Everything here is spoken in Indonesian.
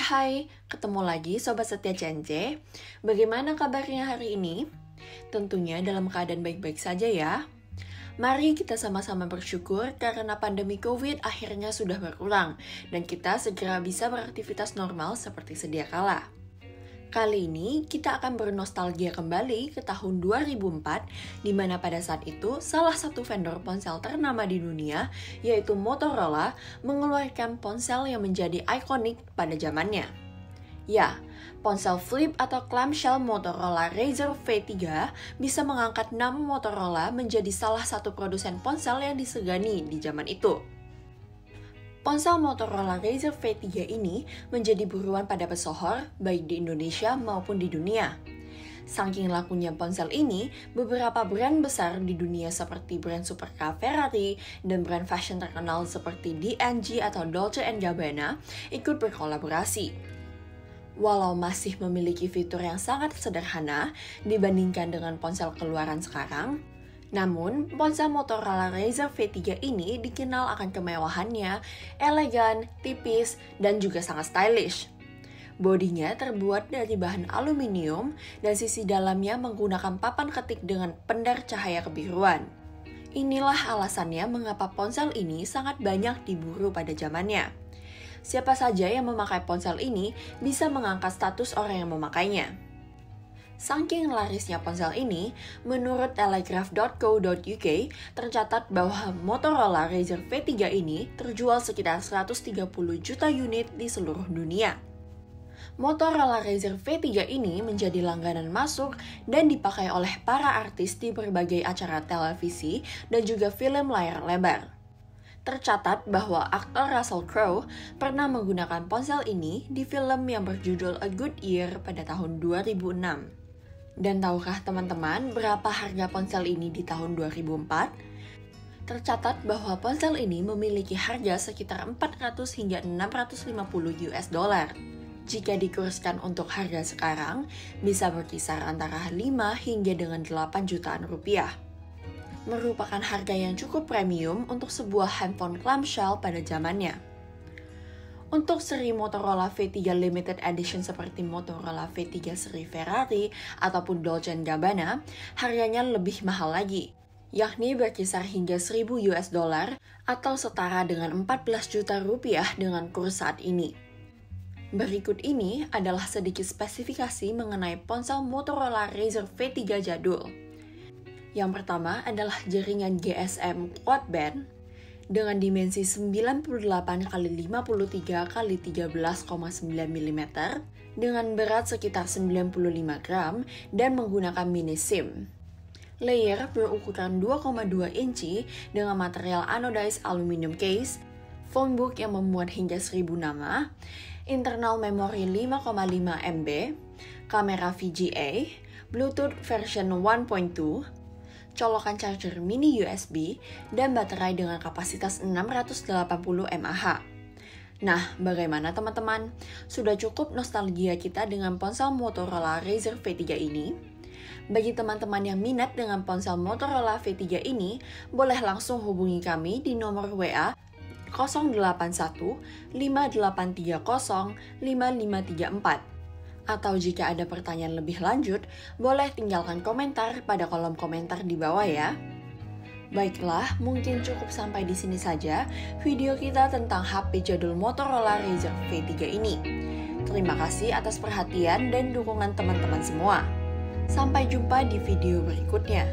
Hai, ketemu lagi Sobat Setia CNC. Bagaimana kabarnya hari ini? Tentunya dalam keadaan baik-baik saja ya. Mari kita sama-sama bersyukur karena pandemi COVID akhirnya sudah berkurang dan kita segera bisa beraktivitas normal seperti sedia kala. Kali ini kita akan bernostalgia kembali ke tahun 2004, di mana pada saat itu salah satu vendor ponsel ternama di dunia, yaitu Motorola, mengeluarkan ponsel yang menjadi ikonik pada zamannya. Ya, ponsel flip atau clamshell Motorola Razr V3 bisa mengangkat nama Motorola menjadi salah satu produsen ponsel yang disegani di zaman itu. Ponsel Motorola Razr V3 ini menjadi buruan pada pesohor baik di Indonesia maupun di dunia. Saking lakunya ponsel ini, beberapa brand besar di dunia seperti brand supercar Ferrari dan brand fashion terkenal seperti D&G atau Dolce & Gabbana ikut berkolaborasi. Walau masih memiliki fitur yang sangat sederhana dibandingkan dengan ponsel keluaran sekarang, namun, ponsel Motorola Razr V3 ini dikenal akan kemewahannya, elegan, tipis, dan juga sangat stylish. Bodinya terbuat dari bahan aluminium dan sisi dalamnya menggunakan papan ketik dengan pendar cahaya kebiruan. Inilah alasannya mengapa ponsel ini sangat banyak diburu pada zamannya. Siapa saja yang memakai ponsel ini bisa mengangkat status orang yang memakainya. Saking larisnya ponsel ini, menurut telegraph.co.uk tercatat bahwa Motorola Razr V3 ini terjual sekitar 130 juta unit di seluruh dunia. Motorola Razr V3 ini menjadi langganan masuk dan dipakai oleh para artis di berbagai acara televisi dan juga film layar lebar. Tercatat bahwa aktor Russell Crowe pernah menggunakan ponsel ini di film yang berjudul A Good Year pada tahun 2006. Dan tahukah teman-teman berapa harga ponsel ini di tahun 2004? Tercatat bahwa ponsel ini memiliki harga sekitar 400 hingga 650 US dollar. Jika dikurskan untuk harga sekarang, bisa berkisar antara 5 hingga dengan 8 jutaan rupiah. Merupakan harga yang cukup premium untuk sebuah handphone clamshell pada zamannya. Untuk seri Motorola V3 Limited Edition seperti Motorola V3 seri Ferrari ataupun Dolce & Gabbana, harganya lebih mahal lagi, yakni berkisar hingga 1000 US dollar atau setara dengan 14 juta rupiah dengan kurs saat ini. Berikut ini adalah sedikit spesifikasi mengenai ponsel Motorola Razr V3 jadul. Yang pertama adalah jaringan GSM quad band dengan dimensi 98 x 53 x 13,9 mm dengan berat sekitar 95 gram dan menggunakan mini SIM. Layer berukuran 2,2 inci dengan material anodized aluminium case, phonebook yang memuat hingga 1000 nama, internal memory 5,5 MB, kamera VGA, Bluetooth version 1.2, colokan charger mini USB, dan baterai dengan kapasitas 680 mAh. Nah, bagaimana teman-teman? Sudah cukup nostalgia kita dengan ponsel Motorola Razr V3 ini? Bagi teman-teman yang minat dengan ponsel Motorola V3 ini, boleh langsung hubungi kami di nomor WA 081 5830 5534. Atau jika ada pertanyaan lebih lanjut, boleh tinggalkan komentar pada kolom komentar di bawah ya. Baiklah, mungkin cukup sampai di sini saja video kita tentang HP jadul Motorola Razr V3 ini. Terima kasih atas perhatian dan dukungan teman-teman semua. Sampai jumpa di video berikutnya.